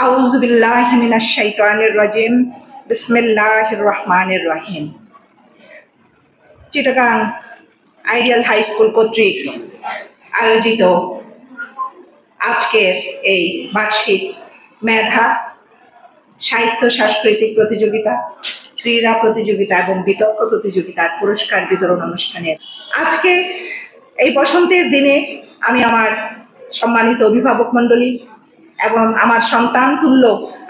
আউযু বিল্লাহি মিনাশ শাইতানির রাজিম। বিসমিল্লাহির রহমানির রহিম। চিটাগাং আইডিয়াল হাই স্কুল কর্তৃক আয়োজিত আজকের এই বার্ষিক মেধা সাহিত্য সাংস্কৃতিক প্রতিযোগিতা, ক্রীড়া প্রতিযোগিতা এবং বিতর্ক প্রতিযোগিতার পুরস্কার বিতরণ অনুষ্ঠানের আজকে এই বসন্তের দিনে আমি আমার সম্মানিত অভিভাবক মণ্ডলী এবং আমার সন্তান তুল্য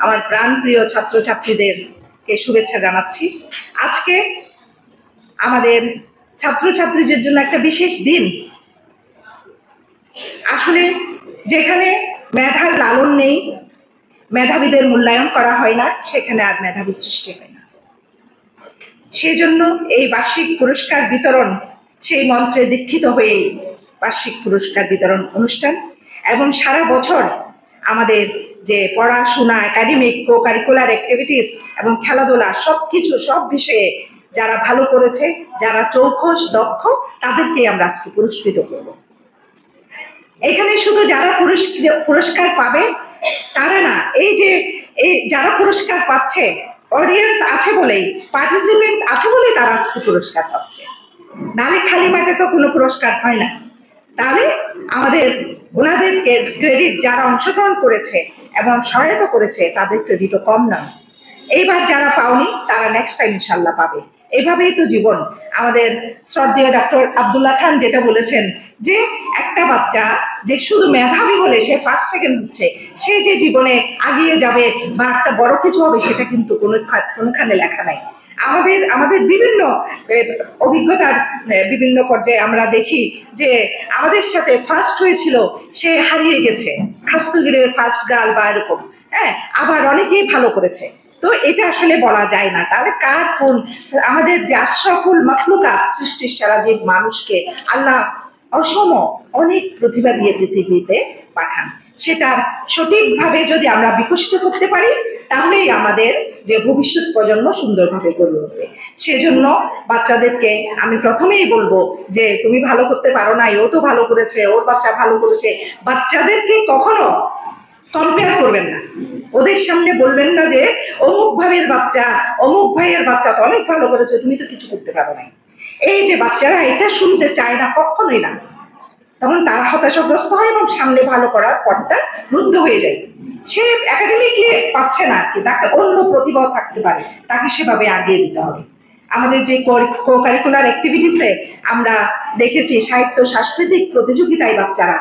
আমার প্রাণপ্রিয় ছাত্রছাত্রীদেরকে শুভেচ্ছা জানাচ্ছি। আজকে আমাদের ছাত্রছাত্রীদের জন্য একটা বিশেষ দিন। আসলে যেখানে মেধার লালন নেই, মেধাবীদের মূল্যায়ন করা হয় না, সেখানে আর মেধাবী সৃষ্টি হয় না। সেজন্য এই বার্ষিক পুরস্কার বিতরণ সেই মন্ত্রে দীক্ষিত হয়েই বার্ষিক পুরস্কার বিতরণ অনুষ্ঠান এবং সারা বছর আমাদের যে পড়াশোনা, একাডেমিক, কো কারিকুলার অ্যাক্টিভিটিস এবং খেলাধুলা সব বিষয়ে যারা ভালো করেছে, যারা চৌখস দক্ষ, তাদেরকে আমরা আজকে পুরস্কৃত করব। এখানে শুধু যারা পুরস্কার পাবে তারা না, এই যারা পুরস্কার পাচ্ছে অডিয়েন্স আছে বলেই, পার্টিসিপেন্ট আছে বলেই তারা আজকে পুরস্কার পাচ্ছে। নালে খালি মাঠে তো কোনো পুরস্কার হয় না। তাহলে আমাদের ওনাদের ক্রেডিট, যারা অংশগ্রহণ করেছে এবং সহায়তা করেছে, তাদের ক্রেডিটও কম নয়। এইবার যারা পাওনি তারা নেক্সট টাইম ইনশাল্লাহ পাবে। এইভাবেই তো জীবন। আমাদের শ্রদ্ধেয় ডক্টর আব্দুল্লাহ খান যেটা বলেছেন যে একটা বাচ্চা যে শুধু মেধাবী হলে সে ফার্স্ট সেকেন্ড হচ্ছে, সে যে জীবনে আগিয়ে যাবে বা একটা বড় কিছু হবে, সেটা কিন্তু কোনোখানে লেখা নাই। আমাদের বিভিন্ন অভিজ্ঞতার বিভিন্ন পর্যায়ে আমরা দেখি যে আমাদের সাথে ফার্স্ট হয়েছিল, সে হারিয়ে গেছে, খাস্তগিরের ফার্স্ট গার্ল বা এরকম। হ্যাঁ, আবার অনেকেই ভালো করেছে। তো এটা আসলে বলা যায় না। তাহলে কার কোন, আমাদের যে আশরাফুল মাখলুকাত, সৃষ্টির সারা যে মানুষকে আল্লাহ অসম অনেক প্রতিভা দিয়ে পৃথিবীতে পাঠান, সেটার সঠিকভাবে যদি আমরা বিকশিত করতে পারি, তাহলেই আমাদের যে ভবিষ্যৎ প্রজন্ম সুন্দরভাবে গড়ে উঠবে। সেজন্য বাচ্চাদেরকে আমি প্রথমেই বলবো যে তুমি ভালো করতে পারো নাই, ও তো ভালো করেছে, ওর বাচ্চা ভালো করেছে। বাচ্চাদেরকে কখনো কম্পেয়ার করবেন না। ওদের সামনে বলবেন না যে অমুক ভাইয়ের বাচ্চা, অমুক ভাইয়ের বাচ্চা তো অনেক ভালো করেছে, তুমি তো কিছু করতে পারো নাই। এই যে বাচ্চারা এটা শুনতে চায় না, কখনোই না। তখন তারা হতাশাগ্রস্ত হয় এবং সামনে ভালো করার পথটা রুদ্ধ হয়ে যায়। সে একাডেমিকলি পাচ্ছে না, কি তাকে অন্য প্রতিভাও থাকতে পারে, তাকে সেভাবে আগিয়ে দিতে হবে। আমাদের যে কো কারিকুলার অ্যাক্টিভিটিসে আমরা দেখেছি সাহিত্য সাংস্কৃতিক প্রতিযোগিতায় বাচ্চারা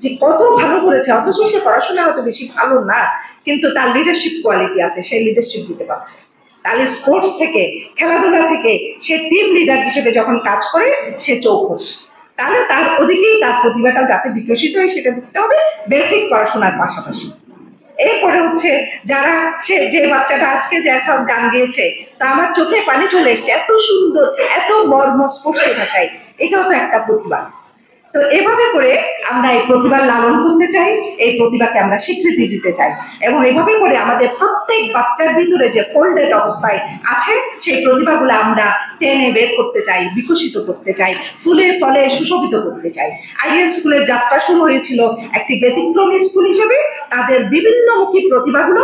যে কত ভালো করেছে, অথচ সে পড়াশোনা হয়তো বেশি ভালো না, কিন্তু তার লিডারশিপ কোয়ালিটি আছে, সে লিডারশিপ দিতে পারছে। তাহলে স্পোর্টস থেকে, খেলাধুলা থেকে সে টিম লিডার হিসেবে যখন কাজ করে, সে চৌখস। তাহলে তার ওদিকেই তার প্রতিভাটা যাতে বিকশিত হয় সেটা দেখতে হবে, বেসিক পড়াশোনার পাশাপাশি। এরপরে হচ্ছে যারা, সে যে বাচ্চাটা আজকে যে এসাস গান গিয়েছে, তা আমার চোখে পানি চলে এসছে, এত সুন্দর, এত মর্মস্পর্শী ভাষায়। এটাও তো একটা প্রতিভা। তো এভাবে করে আমরা এই প্রতিভার লালন করতে চাই, এই প্রতিভাকে আমরা স্বীকৃতি দিতে চাই এবং এভাবে করে আমাদের প্রত্যেক বাচ্চার ভিতরে যে ফোল্ডেড অবস্থায় আছে, সেই প্রতিভাগুলো আমরা টেনে বের করতে চাই, বিকশিত করতে চাই, ফুলে ফলে সুশোভিত করতে চাই। আইডিয়াল স্কুলের যাত্রা শুরু হয়েছিল একটি ব্যতিক্রমী স্কুল হিসেবে, তাদের বিভিন্নমুখী প্রতিভাগুলো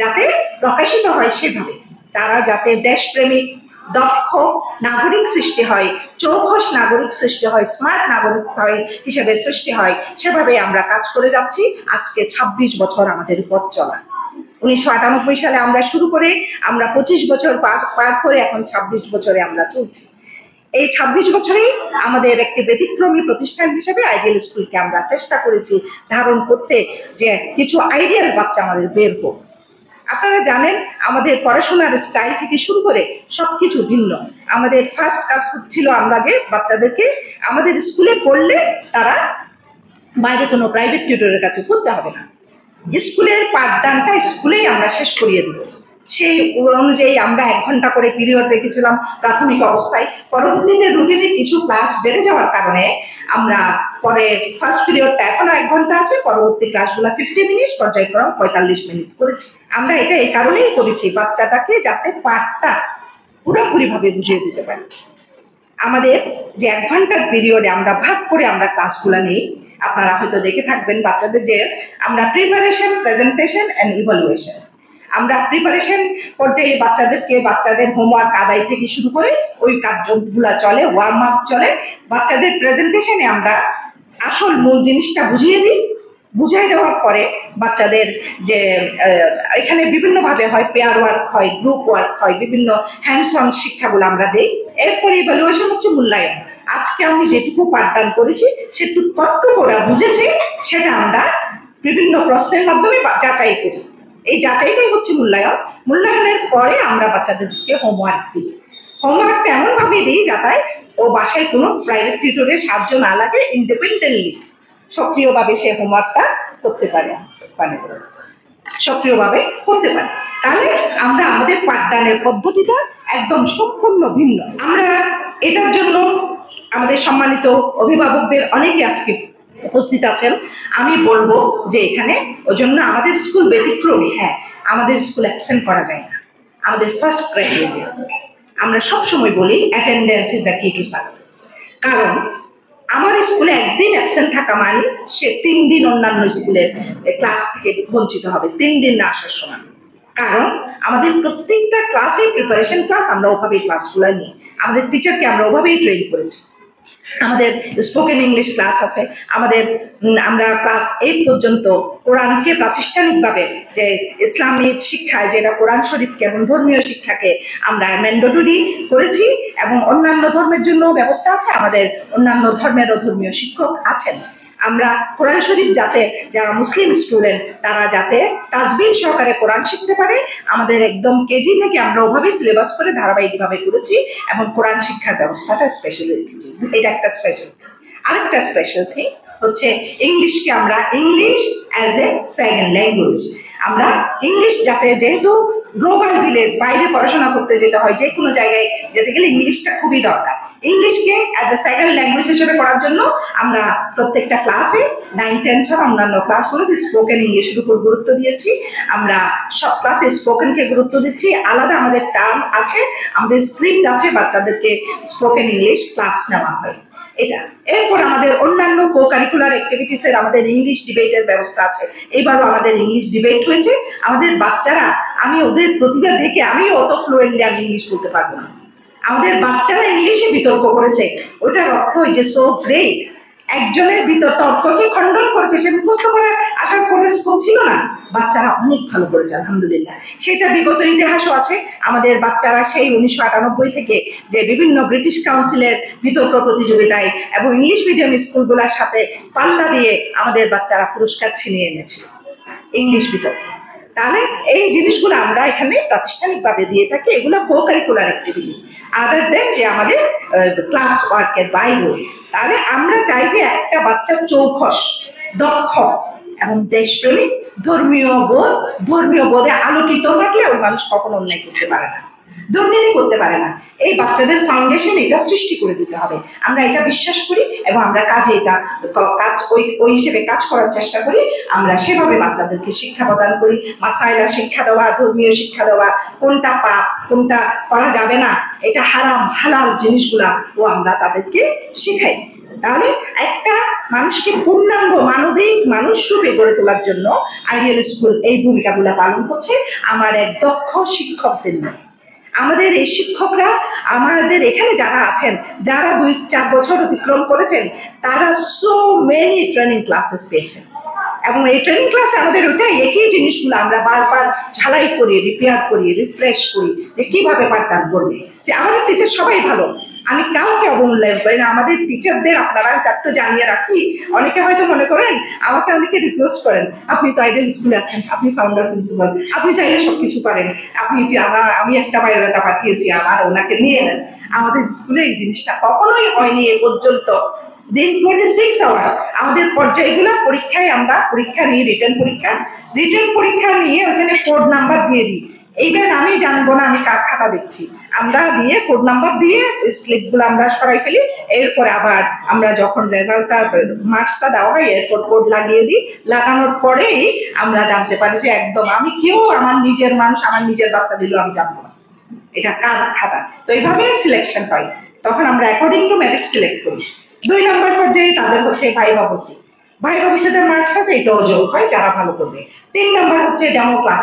যাতে প্রকাশিত হয়, সেভাবে তারা যাতে দেশপ্রেমিক, দক্ষ নাগরিক সৃষ্টি হয়, চৌখস নাগরিক সৃষ্টি হয়, স্মার্ট নাগরিক হিসেবে সৃষ্টি হয়, সেভাবে আমরা কাজ করে যাচ্ছি। আজকে 26 বছর আমাদের পথ চলা। 1998 সালে আমরা শুরু করে আমরা 25 বছর পার করে এখন 26 বছরে আমরা চলছি। এই 26 বছরেই আমাদের একটি ব্যতিক্রমী প্রতিষ্ঠান হিসেবে আইডিয়াল স্কুলকে আমরা চেষ্টা করেছি ধারণ করতে, যে কিছু আইডিয়াল বাচ্চা আমাদের বের হোক। আপনারা জানেন আমাদের পড়াশোনার স্টাইল থেকে শুরু করে সবকিছু ভিন্ন। আমাদের ফার্স্ট কাজ ছিল আমরা যে বাচ্চাদেরকে আমাদের স্কুলে পড়লে তারা বাইরে কোনো প্রাইভেট টিউটরের কাছে পড়তে হবে না, স্কুলের পাঠদানটা স্কুলেই আমরা শেষ করিয়ে দেব। সেই অনুযায়ী আমরা 1 ঘন্টা করে পিরিয়ড রেখেছিলাম প্রাথমিক অবস্থায়। পরবর্তীতে রুটিনে কিছু ক্লাস বেড়ে যাওয়ার কারণে আমরা পরে ফার্স্ট পিরিয়ডটা এখনো 1 ঘন্টা আছে, পরবর্তী ক্লাসগুলো 50 মিনিট, পর্যায়ক্রম 45 মিনিট করেছি। আমরা এটা এই কারণেই করেছি, বাচ্চাটাকে যাতে পাঠটা পুরোপুরিভাবে বুঝিয়ে দিতে পারি। আমাদের যে 1 ঘন্টার পিরিয়ডে আমরা ভাগ করে আমরা ক্লাসগুলো নিই, আপনারা হয়তো দেখে থাকবেন বাচ্চাদের যে আমরা প্রিপারেশন, প্রেজেন্টেশন অ্যান্ড ইভালুয়েশন, আমরা প্রিপারেশন পর্যায়ে বাচ্চাদের হোমওয়ার্ক আদায় থেকে শুরু করে ওই কার্যগুলা চলে, ওয়ার্ম আপ চলে। বাচ্চাদের প্রেজেন্টেশনে আমরা আসল মূল জিনিসটা বুঝিয়ে দিই। বুঝিয়ে দেওয়ার পরে বাচ্চাদের যে এখানে বিভিন্নভাবে হয়, পেয়ার ওয়ার্ক হয়, গ্রুপ ওয়ার্ক হয়, বিভিন্ন হ্যান্ডস অন শিক্ষাগুলো আমরা দিই। এরপরে ইভ্যালুয়েশন হচ্ছে মূল্যায়ন। আজকে আমি যেটুকু পাঠদান করেছি সেটুকু কতটুকু ওরা বুঝেছে সেটা আমরা বিভিন্ন প্রশ্নের মাধ্যমে যাচাই করি। এই যাচাইটাই হচ্ছে মূল্যায়ন। মূল্যায়নের পরে আমরা বাচ্চাদেরকে হোমওয়ার্ক দিই। হোমওয়ার্কটা এমনভাবে দিই যাতে ও বাসায় কোনো প্রাইভেট টিউটরের সাহায্য না লাগে, ইন্ডিপেন্ডেন্টলি সক্রিয়ভাবে সে হোমওয়ার্কটা করতে পারে, সক্রিয়ভাবে করতে পারে। তাহলে আমরা আমাদের পাঠদানের পদ্ধতিটা একদম সম্পূর্ণ ভিন্ন। আমরা এটার জন্য আমাদের সম্মানিত অভিভাবকদের অনেকে আজকে উপস্থিত আছেন। আমি বলবো যে এখানে ওই জন্য আমাদের স্কুল ব্যতিক্রমী। হ্যাঁ, আমাদের স্কুল অ্যাবসেন্ট করা যায় না, আমাদের ফার্স্ট ক্রাইটেরিয়া। আমরা সবসময় বলি অ্যাটেন্ডেন্স ইজ দ্য কি টু সাকসেস। কারণ আমার স্কুলে একদিন অ্যাবসেন্ট থাকা মানে সে 3 দিন অন্যান্য স্কুলের ক্লাস থেকে বঞ্চিত হবে, 3 দিন না আসার সময়। কারণ আমাদের প্রত্যেকটা ক্লাসে প্রিপারেশন ক্লাস, আমরা ওভাবেই ক্লাসগুলো নিই। আমাদের টিচারকে আমরা ওভাবেই ট্রেন করেছি। আমাদের স্পোকেন ইংলিশ ক্লাস আছে, আমরা ক্লাস 8 পর্যন্ত কোরআনকে প্রাতিষ্ঠানিকভাবে যে ইসলামী শিক্ষায় যেটা কোরআন শরীফকে এবং ধর্মীয় শিক্ষাকে আমরা ম্যান্ডেটরি করেছি, এবং অন্যান্য ধর্মের জন্য ব্যবস্থা আছে। আমাদের অন্যান্য ধর্মেরও ধর্মীয় শিক্ষক আছেন। আমরা কোরআন শরীফ যাতে যারা মুসলিম স্টুডেন্ট তারা যাতে তাসবিহ সহকারে কোরআন শিখতে পারে, আমাদের একদম কেজি থেকে আমরা ওভাবে সিলেবাস করে ধারাবাহিকভাবে করেছি, এবং কোরআন শিক্ষার ব্যবস্থাটা স্পেশাল রেখেছি। এটা একটা স্পেশাল। আরেকটা স্পেশাল থিং হচ্ছে ইংলিশকে আমরা English as a second language. আমরা ইংলিশ যাতে, যেহেতু গ্লোবাল ভিলেজ, বাইরে পড়াশোনা করতে যেতে হয়, যে কোনো জায়গায় যেতে গেলে ইংলিশটা খুবই দরকার। ইংলিশকে অ্যাজ এ সেকেন্ড ল্যাঙ্গুয়েজ হিসেবে করার জন্য আমরা প্রত্যেকটা ক্লাসে 9, 10 ছাড়া অন্যান্য ক্লাসগুলোতে স্পোকেন ইংলিশের উপর গুরুত্ব দিয়েছি। আমরা সব ক্লাসে স্পোকেনকে গুরুত্ব দিচ্ছি। আলাদা আমাদের টার্ম আছে, আমাদের স্ক্রিপ্ট আছে, বাচ্চাদেরকে স্পোকেন ইংলিশ ক্লাস নেওয়া হয়। এটা এরপর আমাদের অন্যান্য কো কারিকুলার অ্যাক্টিভিটিসের আমাদের ইংলিশ ডিবেটের ব্যবস্থা আছে। এবারও আমাদের ইংলিশ ডিবেট হয়েছে। আমাদের বাচ্চারা, আমি ওদের প্রতিভা দেখে আমিও অত ফ্লুয়েন্টলি আমি ইংলিশ বলতে পারবো না। আমাদের বাচ্চারা ইংলিশে বিতর্ক করেছে, ওটার অর্থ যে সো গ্রেট। একজনের তর্ককে খণ্ডন করেছে, সে মুখস্থ করে আসার কোনো স্কোপ ছিল না। বাচ্চারা অনেক ভালো করেছে আলহামদুলিল্লাহ। সেটা বিগত ইতিহাসও আছে। আমাদের বাচ্চারা সেই 1998 থেকে যে বিভিন্ন ব্রিটিশ কাউন্সিলের বিতর্ক প্রতিযোগিতায় এবং ইংলিশ মিডিয়াম স্কুলগুলোর সাথে পাল্লা দিয়ে আমাদের বাচ্চারা পুরস্কার ছিনিয়ে এনেছে ইংলিশ বিতর্কে। তাহলে এই জিনিসগুলো আমরা এখানে প্রাতিষ্ঠানিকভাবে দিয়ে থাকি। এগুলো কো কারিকুলার অ্যাক্টিভিটিস, আদার দেন যে আমাদের ক্লাস ওয়ার্কের বাইরে। তাহলে আমরা চাই যে একটা বাচ্চার চৌখস, দক্ষ এবং দেশপ্রেমিক, ধর্মীয় বোধে আলোকিত থাকলে ওই মানুষ কখনো অন্যায় করতে পারে না, দুর্নীতি করতে পারে না। এই বাচ্চাদের ফাউন্ডেশন এটা সৃষ্টি করে দিতে হবে। আমরা এটা বিশ্বাস করি এবং আমরা কাজে এটা ওই হিসেবে কাজ করার চেষ্টা করি। আমরা সেভাবে বাচ্চাদেরকে শিক্ষা প্রদান করি। মাসাইলা শিক্ষা দেওয়া, ধর্মীয় শিক্ষা দেওয়া, কোনটা পাপ, কোনটা করা যাবে না, এটা হারাম হালাল জিনিসগুলা ও আমরা তাদেরকে শিখাই। তাহলে একটা মানুষকে পূর্ণাঙ্গ মানবিক মানুষ রূপে গড়ে তোলার জন্য আইডিয়াল স্কুল এই ভূমিকাগুলো পালন করছে আমার এক দক্ষ শিক্ষকদের নিয়ে। আমাদের এই শিক্ষকরা, আমাদের এখানে যারা আছেন, যারা 2-4 বছর অতিক্রম করেছেন, তারা সো মেনি ট্রেনিং ক্লাসেস পেয়েছেন। এবং এই ট্রেনিং ক্লাসে আমাদের ওইটাই একই জিনিসগুলো আমরা বারবার ঝালাই করি, রিপেয়ার করি, রিফ্রেশ করি যে কিভাবে পাঠদান করবে। যে আমাদের টিচার সবাই ভালো, আমি কাউকে অবমূল্যায়ন করি না। আমাদের টিচারদের আপনারা একটু জানিয়ে রাখি, অনেকে হয়তো মনে করেন, আমাকে অনেকে রিকোয়েস্ট করেন, আপনি তো আইডিয়াল স্কুলে আছেন, আপনি ফাউন্ডার প্রিন্সিপাল, আপনি চাইলে সবকিছু পারেন, আমি একটা বায়োডাটা পাঠিয়েছি, আমার ওনাকে নিয়ে নেন। আমাদের স্কুলে এই জিনিসটা কখনোই হয়নি এ পর্যন্ত। দিন 26 আওয়ার্স আমাদের পর্যায়গুলো পরীক্ষায়, আমরা পরীক্ষা নিয়ে রিটার্ন পরীক্ষা নিয়ে ওখানে কোড নাম্বার দিয়ে দিই। এইবার আমি জানবো না আমি কার খাতা দেখছি, আমরা দিয়ে কোড নাম্বার দিয়ে স্লিপগুলো আমরা সরাই ফেলি। এরপরে আবার আমরা যখন রেজাল্টটা মার্কসটা দেওয়া হয় এরপর কোড লাগিয়ে দিই। লাগানোর পরেই আমরা জানতে পারি যে একদম আমি কেউ, আমার নিজের মানুষ, আমার নিজের বাচ্চা দিলেও আমি জানবো না এটা কার খাতা। তো এইভাবে সিলেকশন হয়, তখন আমরা অ্যাকর্ডিং টু মেরিট সিলেক্ট করি। 2 নম্বর পর্যায়ে তাদের হচ্ছে ভাইভা বসি। ভাইবা বিষয়টার মার্কস আছে, এটাও যোগ হয় যারা ভালো করবে। 3 নম্বর হচ্ছে ডেমো ক্লাস,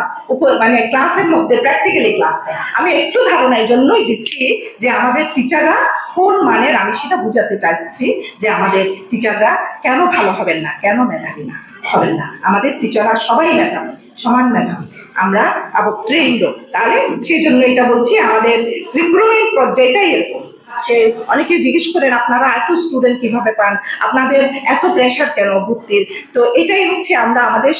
মানে ক্লাসের মধ্যে প্র্যাকটিক্যালি ক্লাস হয়। আমি একটু ধারণা এই জন্যই দিচ্ছি যে আমাদের টিচাররা কোন মানের, আমি সেটা বুঝাতে চাইছি যে আমাদের টিচাররা কেন ভালো হবেন না, কেন মেধাবী না হবেন না। আমাদের টিচাররা সবাই মেধাবী, সমান মেধাবী, আমরা আবার ট্রেন্ডও। তাহলে সেই জন্য এটা বলছি, আমাদের রিক্রুটমেন্ট পর্যায়টাই এরকম। আজকে অনেকে জিজ্ঞেস করেন আপনারা এত স্টুডেন্ট কিভাবে পান, আপনাদের এত প্রেশার কেন ভর্তির? তো এটাই হচ্ছে আমরা আমাদের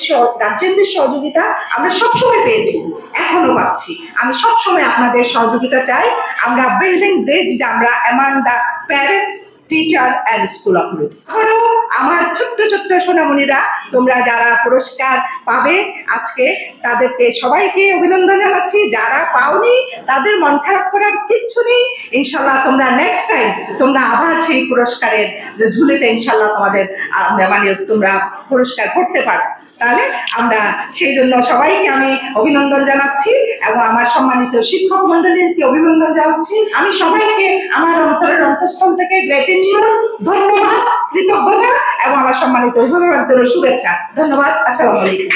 গার্জেনদের সহযোগিতা আমরা সবসময় পেয়েছি, এখনো পাচ্ছি। আমি সবসময় আপনাদের সহযোগিতা চাই। আমরা বিল্ডিং ব্রিজ, আমরা among the parents, teacher and school authority. আরো আমার ছোট্ট ছোট্ট সোনামণিরা, তোমরা যারা পুরস্কার পাবে আজকে, তাদেরকে সবাইকে অভিনন্দন জানাচ্ছি। যারা পাওনি তাদের মন খারাপ করার কিচ্ছু নেই। ইনশাল্লাহ তোমরা নেক্সট টাইম তোমরা আবার সেই পুরস্কারের ঝুলিতে ইনশাল্লাহ তোমাদের মানে তোমরা পুরস্কার করতে পারো। তাহলে আমরা সেই জন্য সবাইকে আমি অভিনন্দন জানাচ্ছি এবং আমার সম্মানিত শিক্ষক মন্ডলীকে অভিনন্দন জানাচ্ছি। আমি সবাইকে আমার অন্তরের অন্তঃস্থল থেকে গ্র্যাটিটিউড, ধন্যবাদ, কৃতজ্ঞতা এবং আমার সম্মানিত অভিভাবকদের শুভেচ্ছা। ধন্যবাদ। আসসালামু আলাইকুম।